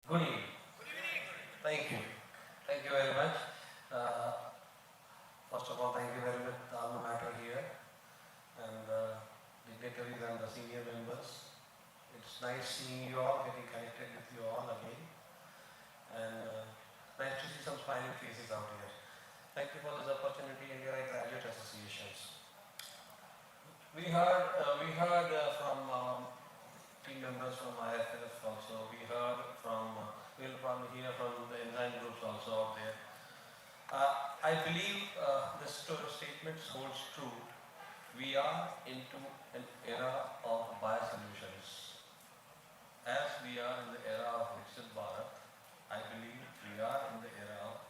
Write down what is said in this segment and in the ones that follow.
Good evening. Thank you. Thank you very much. Uh, First of all, thank you very much, the alumni here and dignitaries and the senior members. It's nice seeing you all, getting connected with you all again, and nice to see some smiling faces out here. Thank you for this opportunity, India Graduate Associations. We heard from team members from IFF also. We heard from, we'll probably hear from the enzyme groups also out there. I believe this statement holds true. We are into an era of biosolutions. As we are in the era of Viksit Bharat, I believe we are in the era of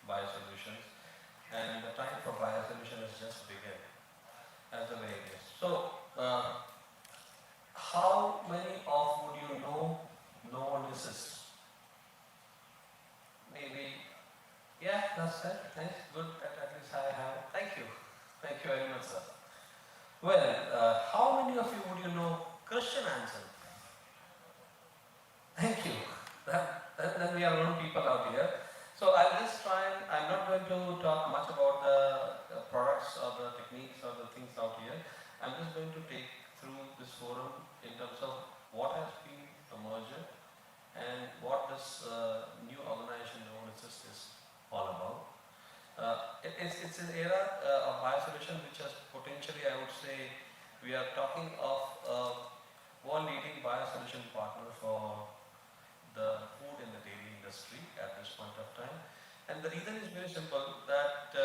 biosolutions, and the time for biosolution has just begun, as the way it is. So, how many of would you know noolysis? Maybe, yeah, that's it. Thanks. Good. At least I have. Thank you. Thank you very much, sir. Well, how many of you would you know Christian Hansen? Thank you. Then we are known people out here. So I'll just try and, I'm not going to talk much about the products or the techniques or the things out here. I'm just going to take through this forum in terms of what has been a merger and what this new organization known as this is all about. It's an era of biosolution which has potentially, I would say, we are talking of one leading biosolution partner for the food and the dairy industry at this point of time. And the reason is very simple, that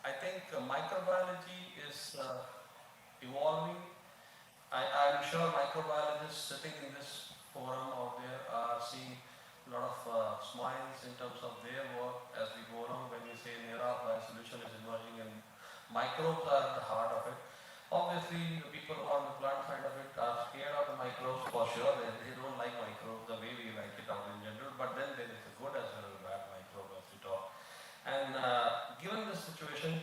I think microbiology is evolving. I'm sure microbiologists sitting in this forum out there are seeing a lot of smiles in terms of their work as we go along. When we say an era of biosolution is emerging and microbes are at the heart of it. Obviously, the people on the plant side of it are scared of the microbes for sure. They don't like microbes the way we like it out in general. But then there is a good as well as a bad microbe as we talk. And given this situation,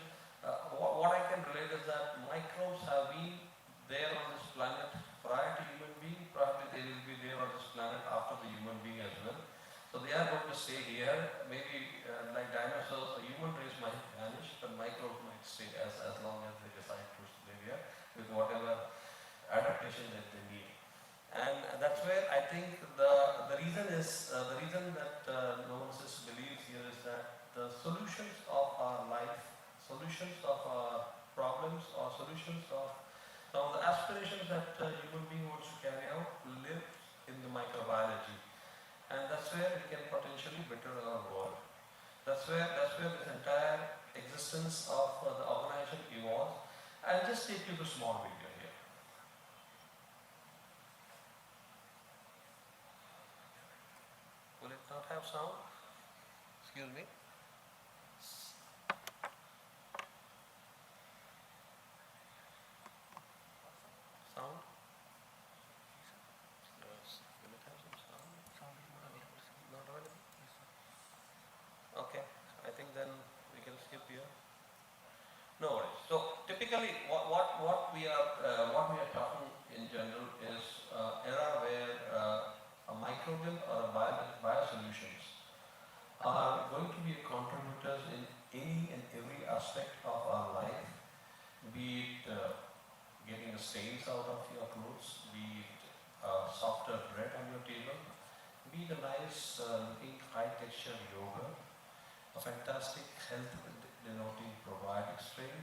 what I can relate is that microbes have been there on this planet prior to human being. Probably they will be there on this planet after the human being as well. So they are going to stay here. Maybe like dinosaurs, the human race might vanish, but microbes might stay as long as they decide to stay here with whatever adaptation that they need. And that's where I think the reason is the reason that Novosis believes here is that the solutions of our life, solutions of our problems, or solutions of some of the aspirations that human being wants to carry out live in the microbiology. And that's where we can potentially better our world. That's where this entire existence of the organization evolves. I'll just take you to a small video here. Will it not have sound? Excuse me. Sound? Yes. Will it have some sound? Not available? Okay. I think then we can skip here. No worries. So typically, what we are talking in general is era where a microbial or a biosolutions are going to be contributors in any and every aspect of our life, be it getting the stains out of your clothes, be it softer bread on your table, be it a nice looking high texture yogurt, a fantastic health denoting probiotic strain,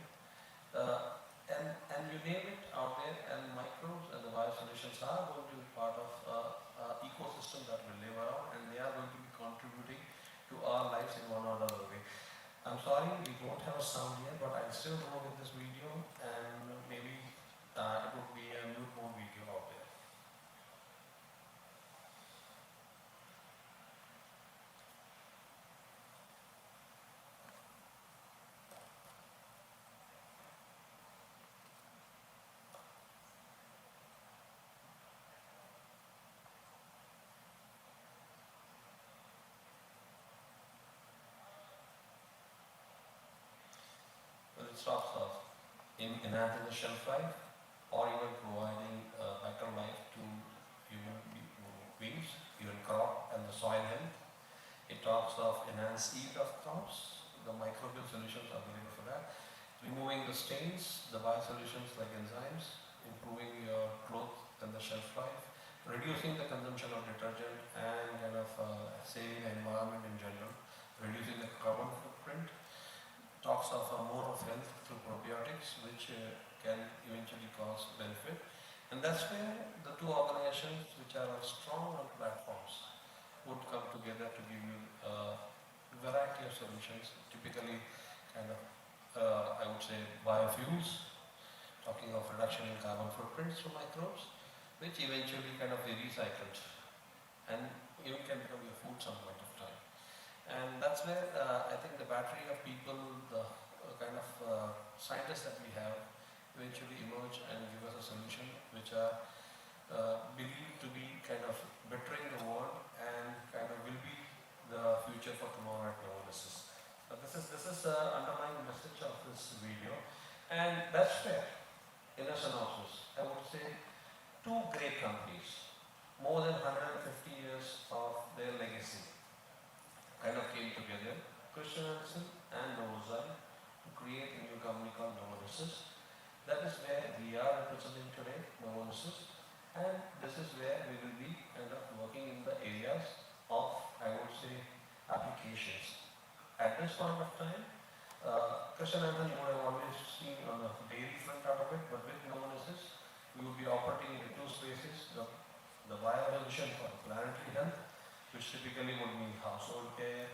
and you name it out there, and microbes and the biosolutions are going to be part of ecosystem that will live around, and they are going to be contributing to our lives in one or other way. I'm sorry we don't have a sound here, but I'll still go with this video, and maybe it would be a mute mode video out there. Well, it stops off in enhancing the shelf life or even providing better life to human beings, even crop and the soil health. It talks of enhanced yield of crops. The microbial solutions are available for that. Removing the stains, the biosolutions like enzymes, improving your cloth and the shelf life, reducing the consumption of detergent and kind of saving the environment in general, reducing the carbon footprint. Talks of more of health through probiotics, which can eventually cause benefit. And that's where the two organizations which are strong on platforms would come together to give you a variety of solutions, typically kind of, I would say, biofuels, talking of reduction in carbon footprints through microbes, which eventually kind of be recycled and even can become your food some point of time. And that's where I think the battery of people, the kind of scientists that we have, eventually emerge and give us a solution which are believed to be kind of bettering the world and kind of will be the future for tomorrow at Novolysis. This is the underlying message of this video, and that's where, in a synopsis, I would say two great companies, more than 150 years of their legacy, kind of came together, Christian and Novozymes, to create a new company called Novolysis. That is where we are representing today, Novolysis, and this is where we will be kind of working in the areas of, I would say, applications. At this point of time, Christian you would have always seen on the dairy front out of it, but with Novolysis, we will be operating in two spaces, the biosolution for planetary health, which typically would mean household care,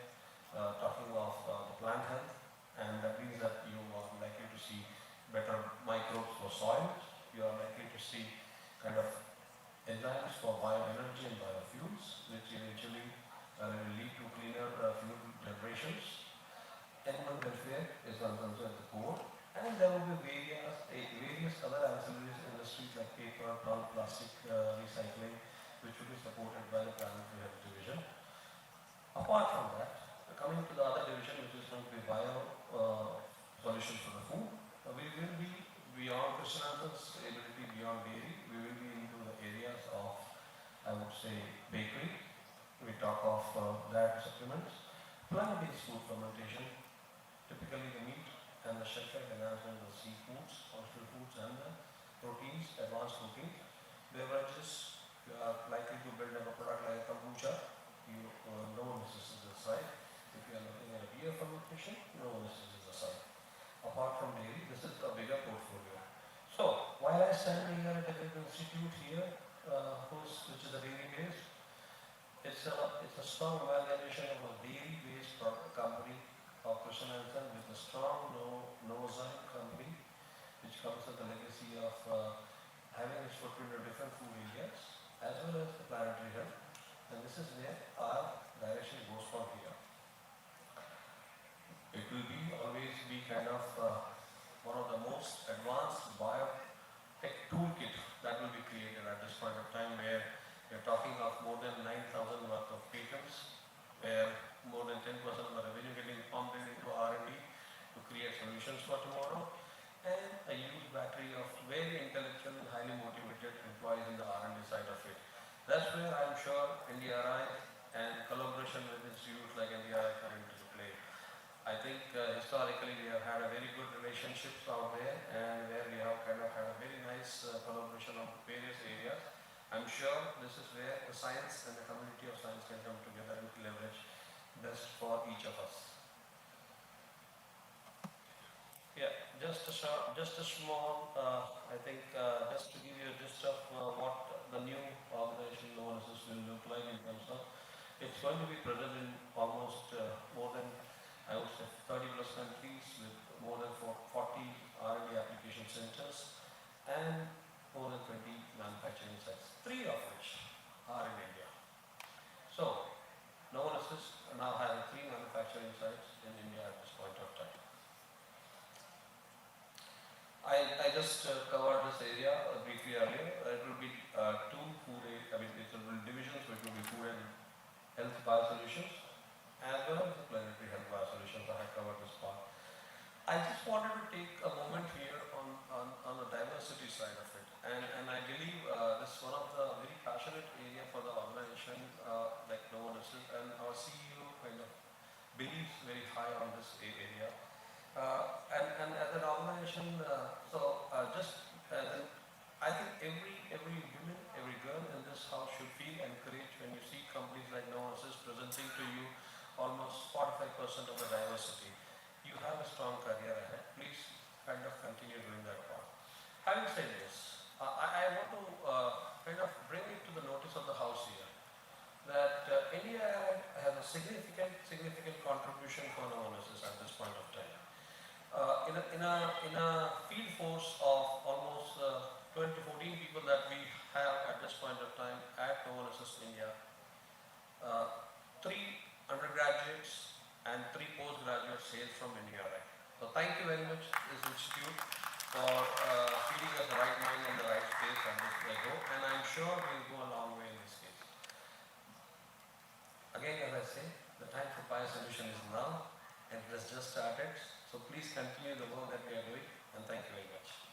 talking of the plant health, and that means that you are likely to see better microbes for soil, you are likely to see kind of enzymes for bioenergy and biofuels, which eventually will lead to cleaner fuel generations. Animal welfare is also at the core, and there will be various other ancillary industries like paper, pulp, plastic recycling, which will be supported by the planetary health division. Apart from that, coming to the other division, which is going to be bio solutions for the food, we will be beyond Christian ability, beyond dairy, we will be into the areas of, I would say, bakery. We talk of diet supplements, plant-based food fermentation, typically the meat and the shelf life enhancement of the seafoods, functional foods and the proteins, advanced cooking, beverages. You are likely to build up a product like kombucha, you know this is the side. If you are looking at a beer fermentation, no, this is the side. Apart from dairy, this is a bigger portfolio. So, while I stand here at the Agricultural Institute here, which is a dairy based, it's a strong evaluation of a dairy-based company of Christian with a strong Novozymes company, which comes with the legacy of having its footprint in different food areas, as well as the planetary health. And this is where our direction goes from here. It will always be kind of one of the most advanced biotech toolkit that will be created at this point of time, where we're talking of more than 9,000 worth of patents, where more than 10% of the revenue getting pumped into R&D to create solutions for tomorrow, and a huge battery of very intellectual and highly motivated employees in the R&D side of it. That's where I'm sure NDRI and collaboration with institutes like NDRI come into play. I think historically we have had a very good relationships out there, and where we have kind of had a very nice collaboration on various areas. I'm sure this is where the science and the community of science can come together and leverage best for each of us. Yeah, just a small, I think, just to give you a gist of what the new organization Novolysis will look like in terms of, it's going to be present in almost more than, I would say, 30 plus countries with more than 40 R&D application centers and more than 20 manufacturing sites, 3 of which are in India. So, Novolysis now has 3 manufacturing sites in India at this point of time. I just covered this area briefly earlier. It will be 2 food, it will be divisions, so it will be food and health biosolutions, as well as the planetary health biosolutions. I have covered this part. I just wanted to take a moment here on the diversity side of it, and I believe this is one of the very passionate area for the organization like no one else, and our CEO kind of believes very high on this area. And as an organization, I think every woman, every girl in this house should feel encouraged when you see companies like Novosis presenting to you almost 45% of the diversity. You have a strong career ahead. Please kind of continue doing that part. Having said this, I want to kind of bring it to the notice of the house here that India has a significant contribution for Novosis at this point of time. In a field force of almost 12 to 14 people that we have at this point of time at Novosis India, 3 undergraduates and 3 postgraduates hail from India. Right? So thank you very much, this institute, for feeding us the right mind and the right space on this go, and I'm sure we'll go a long way in this case. Again, as I say, the time for Pi solution is now, and it has just started. So please continue the work that we are doing, and thank you very much.